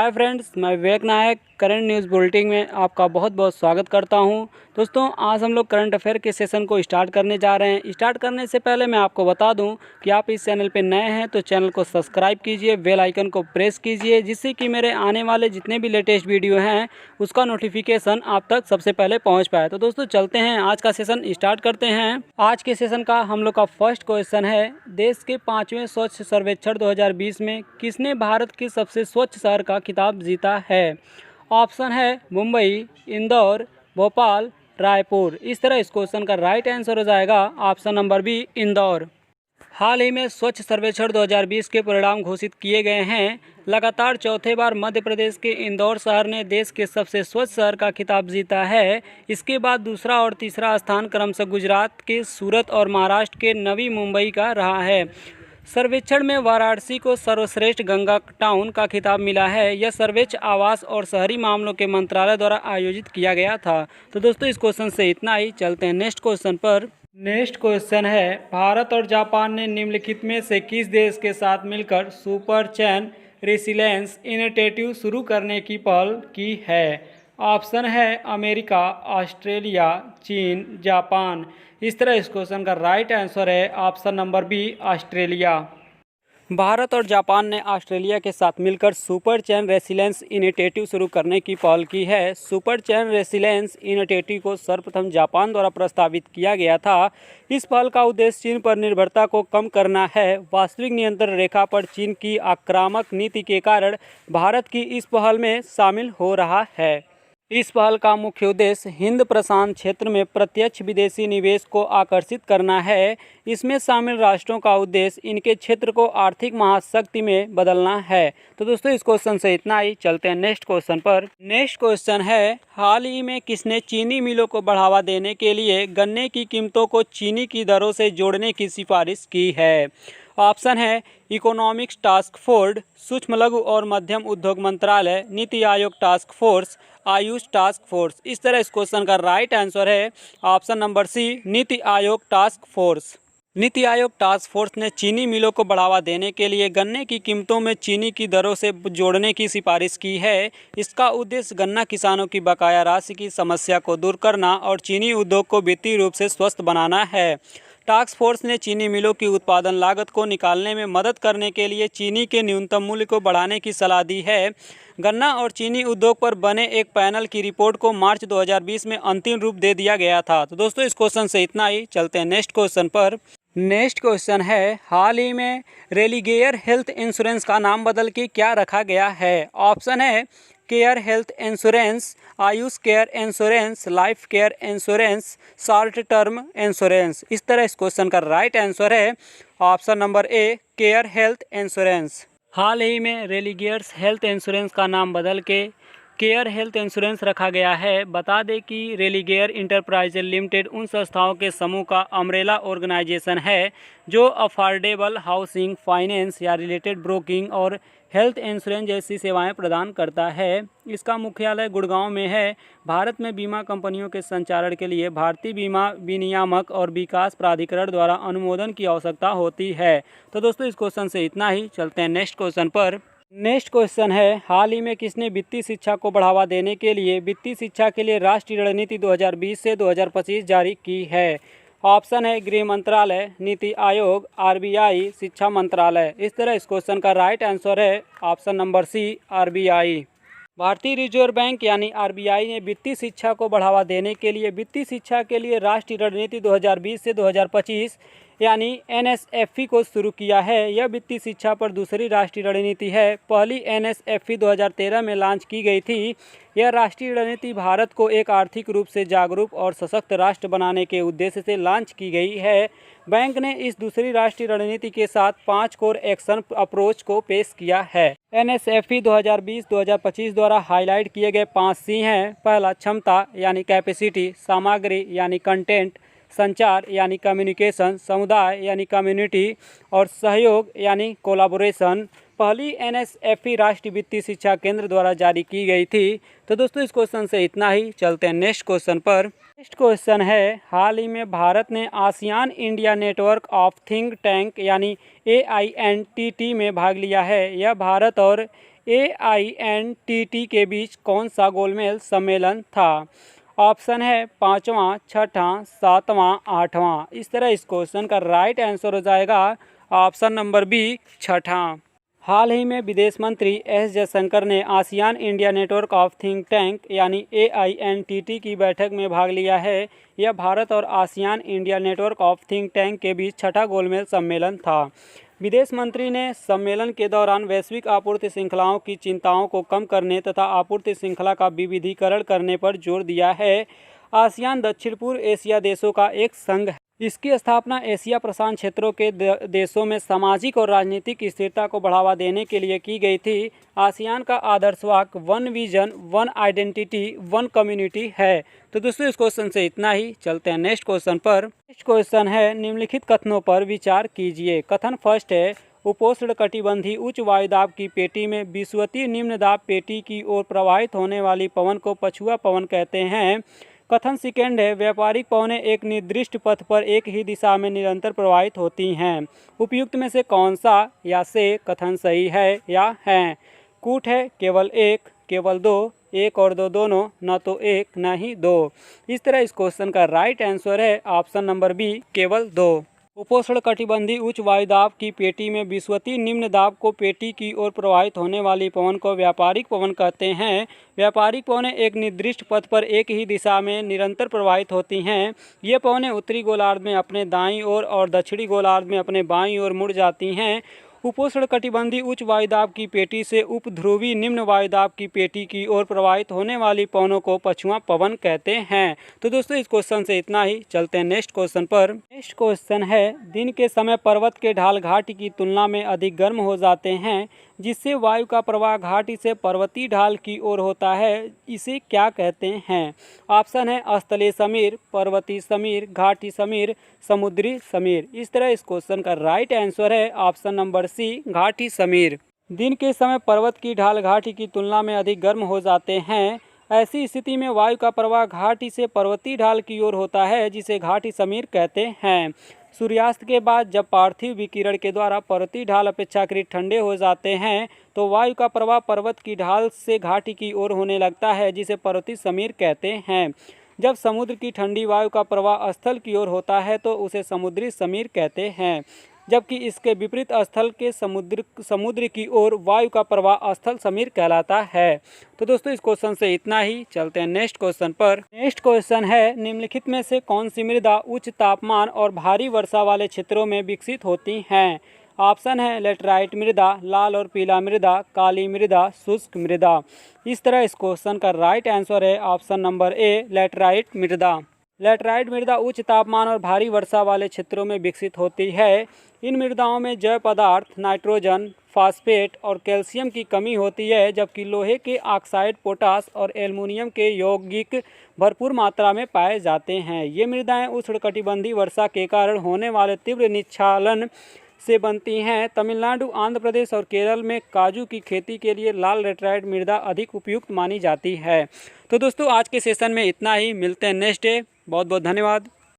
Hi friends, मैं विवेक नायक current news bulletin में आपका बहुत बहुत स्वागत करता हूं। दोस्तों, आज हम लोग करंट अफेयर के सेशन को स्टार्ट करने जा रहे हैं। स्टार्ट करने से पहले मैं आपको बता दूं कि आप इस चैनल पे नए हैं तो चैनल को सब्सक्राइब कीजिए, बेल आइकन को प्रेस कीजिए, जिससे कि मेरे आने वाले जितने भी लेटेस्ट वीडियो हैं उसका नोटिफिकेशन आप तक सबसे पहले पहुँच पाए। तो दोस्तों चलते हैं, आज का सेशन स्टार्ट करते हैं। आज के सेशन का हम लोग का फर्स्ट क्वेश्चन है, देश के 5वें स्वच्छ सर्वेक्षण 2020 में किसने भारत के सबसे स्वच्छ शहर का खिताब जीता है? ऑप्शन है मुंबई, इंदौर, भोपाल, रायपुर। इस तरह इस क्वेश्चन का राइट आंसर हो जाएगा ऑप्शन नंबर बी, इंदौर। हाल ही में स्वच्छ सर्वेक्षण 2020 के परिणाम घोषित किए गए हैं। लगातार चौथे बार मध्य प्रदेश के इंदौर शहर ने देश के सबसे स्वच्छ शहर का खिताब जीता है। इसके बाद दूसरा और तीसरा स्थान क्रमशः गुजरात के सूरत और महाराष्ट्र के नवी मुंबई का रहा है। सर्वेक्षण में वाराणसी को सर्वश्रेष्ठ गंगा टाउन का खिताब मिला है। यह सर्वेक्षण आवास और शहरी मामलों के मंत्रालय द्वारा आयोजित किया गया था। तो दोस्तों इस क्वेश्चन से इतना ही। चलते हैं नेक्स्ट क्वेश्चन पर। नेक्स्ट क्वेश्चन है, भारत और जापान ने निम्नलिखित में से किस देश के साथ मिलकर सुपर चैन रेसिलेंस इनिशिएटिव शुरू करने की पहल की है? ऑप्शन है अमेरिका, ऑस्ट्रेलिया, चीन, जापान। इस तरह इस क्वेश्चन का राइट आंसर है option number B, Australia. Bharat और जापान ने ऑस्ट्रेलिया के साथ मिलकर सुपर चैन रेसिलेंस इनिशिएटिव शुरू करने की पहल की है। सुपर चैन रेसिलेंस इनिशिएटिव को सर्वप्रथम जापान द्वारा प्रस्तावित किया गया था। इस पहल का उद्देश्य चीन पर निर्भरता को कम करना है। वास्तविक नियंत्रण रेखा पर चीन की आक्रामक नीति के कारण भारत की इस पहल में शामिल हो रहा है। इस पहल का मुख्य उद्देश्य हिंद प्रशांत क्षेत्र में प्रत्यक्ष विदेशी निवेश को आकर्षित करना है। इसमें शामिल राष्ट्रों का उद्देश्य इनके क्षेत्र को आर्थिक महाशक्ति में बदलना है। तो दोस्तों इस क्वेश्चन से इतना ही। चलते हैं नेक्स्ट क्वेश्चन पर। नेक्स्ट क्वेश्चन है, हाल ही में किसने चीनी मिलों को बढ़ावा देने के लिए गन्ने की कीमतों को चीनी की दरों से जोड़ने की सिफारिश की है? ऑप्शन है इकोनॉमिक्स टास्क फोर्स, सूक्ष्म लघु और मध्यम उद्योग मंत्रालय, NITI Aayog task force, Ayush task force. इस तरह इस क्वेश्चन का राइट आंसर है option number C, NITI Aayog task force. NITI Aayog task force ने चीनी मिलों को बढ़ावा देने के लिए गन्ने की कीमतों में चीनी की दरों से जोड़ने की सिफारिश की है। इसका उद्देश्य गन्ना किसानों की बकाया राशि की समस्या को दूर करना और चीनी उद्योग को वित्तीय रूप से स्वस्थ बनाना है। टास्क फोर्स ने चीनी मिलों की उत्पादन लागत को निकालने में मदद करने के लिए चीनी के न्यूनतम मूल्य को बढ़ाने की सलाह दी है। गन्ना और चीनी उद्योग पर बने एक पैनल की रिपोर्ट को मार्च 2020 में अंतिम रूप दे दिया गया था। तो दोस्तों इस क्वेश्चन से इतना ही। चलते हैं नेक्स्ट क्वेश्चन पर। नेक्स्ट क्वेश्चन है, हाल ही में रेलिगेयर हेल्थ इंश्योरेंस का नाम बदल के क्या रखा गया है? ऑप्शन है care health insurance, Ayush care insurance, life care insurance, short term insurance. इस तरह इस क्वेश्चन का राइट आंसर है option number A, care health insurance. हाल ही में रेलिगेयर्स हेल्थ इंश्योरेंस का नाम बदल के केयर हेल्थ इंश्योरेंस रखा गया है। बता दें कि रेलिगेयर इंटरप्राइजेज लिमिटेड उन संस्थाओं के समूह का अम्ब्रेला ऑर्गेनाइजेशन है जो अफोर्डेबल हाउसिंग, फाइनेंस या रिलेटेड ब्रोकिंग और हेल्थ इंश्योरेंस जैसी सेवाएं प्रदान करता है। इसका मुख्यालय गुड़गांव में है। भारत में बीमा कंपनियों के संचालन के लिए भारतीय बीमा विनियामक और विकास प्राधिकरण द्वारा अनुमोदन की आवश्यकता होती है। तो दोस्तों इस क्वेश्चन से इतना ही। चलते हैं नेक्स्ट क्वेश्चन पर। नेक्स्ट क्वेश्चन है, हाल ही में किसने वित्तीय शिक्षा को बढ़ावा देने के लिए वित्तीय शिक्षा के लिए राष्ट्रीय रणनीति 2020 से 2025 जारी की है? ऑप्शन है गृह मंत्रालय, नीति आयोग, आरबीआई, शिक्षा मंत्रालय। इस तरह इस क्वेश्चन का राइट आंसर है ऑप्शन नंबर सी, आरबीआई। भारतीय रिजर्व बैंक यानी आरबीआई ने वित्तीय शिक्षा को बढ़ावा देने के लिए वित्तीय शिक्षा के लिए राष्ट्रीय रणनीति 2020 से 2025 यानी एनएसएफई को शुरू किया है। यह वित्तीय शिक्षा पर दूसरी राष्ट्रीय रणनीति है। पहली एनएसएफई 2013 में लॉन्च की गई थी। यह राष्ट्रीय रणनीति भारत को एक आर्थिक रूप से जागरूक और सशक्त राष्ट्र बनाने के उद्देश्य से लॉन्च की गई है। बैंक ने इस दूसरी राष्ट्रीय रणनीति के साथ 5 कोर एक्शन अप्रोच को पेश किया है। एनएसएफई 2020-2025 द्वारा हाईलाइट किए गए 5 सी हैं। पहला क्षमता यानी कैपेसिटी, सामग्री यानी कंटेंट, संचार यानी कम्युनिकेशन, समुदाय यानी कम्युनिटी और सहयोग यानी कोलैबोरेशन। पहली एनएसएफई राष्ट्रीय वित्तीय शिक्षा केंद्र द्वारा जारी की गई थी। तो दोस्तों इस क्वेश्चन से इतना ही। चलते हैं नेक्स्ट क्वेश्चन पर। नेक्स्ट क्वेश्चन है, हाल ही में भारत ने ASEAN India network of think tank यानी AINTT में भाग लिया है। यह भारत और AINTT के बीच कौन सा गोलमेज सम्मेलन था? ऑप्शन है 5वां, 6वां, 7वां, 8वां। इस तरह इस क्वेश्चन का राइट आंसर हो जाएगा ऑप्शन नंबर बी, 6वां। हाल ही में विदेश मंत्री एस जयशंकर ने ASEAN India network of think tank यानी AINTT की बैठक में भाग लिया है। यह भारत और ASEAN India network of think tank के बीच 6वां गोलमेज सम्मेलन था। विदेश मंत्री ने सम्मेलन के दौरान वैश्विक आपूर्ति श्रृंखलाओं की चिंताओं को कम करने तथा आपूर्ति श्रृंखला का विविधीकरण करने पर जोर दिया है। आसियान दक्षिण पूर्व एशिया देशों का एक संघ है। इसकी स्थापना एशिया प्रशांत क्षेत्रों के देशों में सामाजिक और राजनीतिक स्थिरता को बढ़ावा देने के लिए की गई थी। आसियान का आदर्श वाक्य one vision, one identity, one community है। तो दोस्तों इस क्वेश्चन से इतना ही। चलते हैं नेक्स्ट क्वेश्चन पर। नेक्स्ट क्वेश्चन है निम्नलिखित कथनों पर विचार कीजिए। कथन फर्स्ट है उपोष्णकटिबंधीय उच्च वायुदाब की पेटी में विषुवतीय निम्न दाब पेटी की ओर प्रवाहित होने वाली पवन को पछुआ पवन कहते हैं। कथन सेकेंड है व्यापारिक पवनें एक निर्दिष्ट पथ पर एक ही दिशा में निरंतर प्रवाहित होती हैं। उपयुक्त में से कौन सा या से कथन सही है या है? कूट है केवल एक, केवल दो, एक और दो दोनों, न तो एक न ही दो। इस तरह इस क्वेश्चन का राइट आंसर है ऑप्शन नंबर बी, केवल दो। उपोष्णकटिबंधीय उच्च वायुदाब की पेटी में विषुवतीय निम्न दाब को पेटी की ओर प्रवाहित होने वाली पवन को व्यापारिक पवन कहते हैं। व्यापारिक पवनें एक निर्दिष्ट पथ पर एक ही दिशा में निरंतर प्रवाहित होती हैं। ये पवनें उत्तरी गोलार्ध में अपने दाईं ओर और दक्षिणी गोलार्ध में अपने बाईं ओर मुड़ जाती हैं। उपोष्णकटिबंधीय उच्च वायुदाब की पेटी से उपध्रुवी निम्न वायुदाब की पेटी की ओर प्रवाहित होने वाली पवनों को पछुआ पवन कहते हैं। तो दोस्तों इस क्वेश्चन से इतना ही। चलते हैं नेक्स्ट क्वेश्चन पर। नेक्स्ट क्वेश्चन है दिन के समय पर्वत के ढाल घाटी की तुलना में अधिक गर्म हो जाते हैं, जिससे वायु का प्रवाह घाटी से पर्वतीय ढाल की ओर होता है। इसे क्या कहते हैं? ऑप्शन है स्थलीय समीर, पर्वतीय समीर, घाटी समीर, समुद्री समीर। इस तरह इस क्वेश्चन का राइट आंसर है ऑप्शन नंबर सी, घाटी समीर। दिन के समय पर्वत की ढाल घाटी की तुलना में अधिक गर्म हो जाते हैं। ऐसी स्थिति में वायु का प्रवाह घाटी से पर्वतीय ढाल की ओर होता है, जिसे घाटी समीर कहते हैं। सूर्यास्त के बाद जब पार्थिव विकिरण के द्वारा पर्वतीय ढाल अपेक्षाकृत ठंडे हो जाते हैं तो वायु का प्रवाह पर्वत की ढाल से घाटी की ओर होने लगता है, जिसे पर्वतीय समीर कहते हैं। जब समुद्र की ठंडी वायु का प्रवाह स्थल की ओर होता है तो उसे समुद्री समीर कहते हैं, जबकि इसके विपरीत स्थल के समुद्र की ओर वायु का प्रवाह स्थल समीर कहलाता है। तो दोस्तों इस क्वेश्चन से इतना ही। चलते हैं नेक्स्ट क्वेश्चन पर। नेक्स्ट क्वेश्चन है निम्नलिखित में से कौन सी मृदा उच्च तापमान और भारी वर्षा वाले क्षेत्रों में विकसित होती हैं? ऑप्शन है लेटराइट मृदा, लाल और पीला मृदा, काली मृदा, शुष्क मृदा। इस तरह इस क्वेश्चन का राइट आंसर है ऑप्शन नंबर ए, लेटराइट मृदा। लेटराइट मृदा उच्च तापमान और भारी वर्षा वाले क्षेत्रों में विकसित होती है। इन मृदाओं में जैव पदार्थ नाइट्रोजन, फास्फेट और कैल्शियम की कमी होती है, जबकि लोहे के ऑक्साइड, पोटास और एल्युमिनियम के यौगिक भरपूर मात्रा में पाए जाते हैं। ये मृदाएं उष्णकटिबंधीय वर्षा के कारण होने वाले तीव्र निक्षालन से बनती हैं। तमिलनाडु, आंध्र प्रदेश और केरल में काजू की खेती के लिए लाल लेटराइट मृदा अधिक उपयुक्त मानी जाती है। तो दोस्तों आज के सेशन में इतना ही। मिलते हैं नेक्स्ट डे। बहुत बहुत धन्यवाद।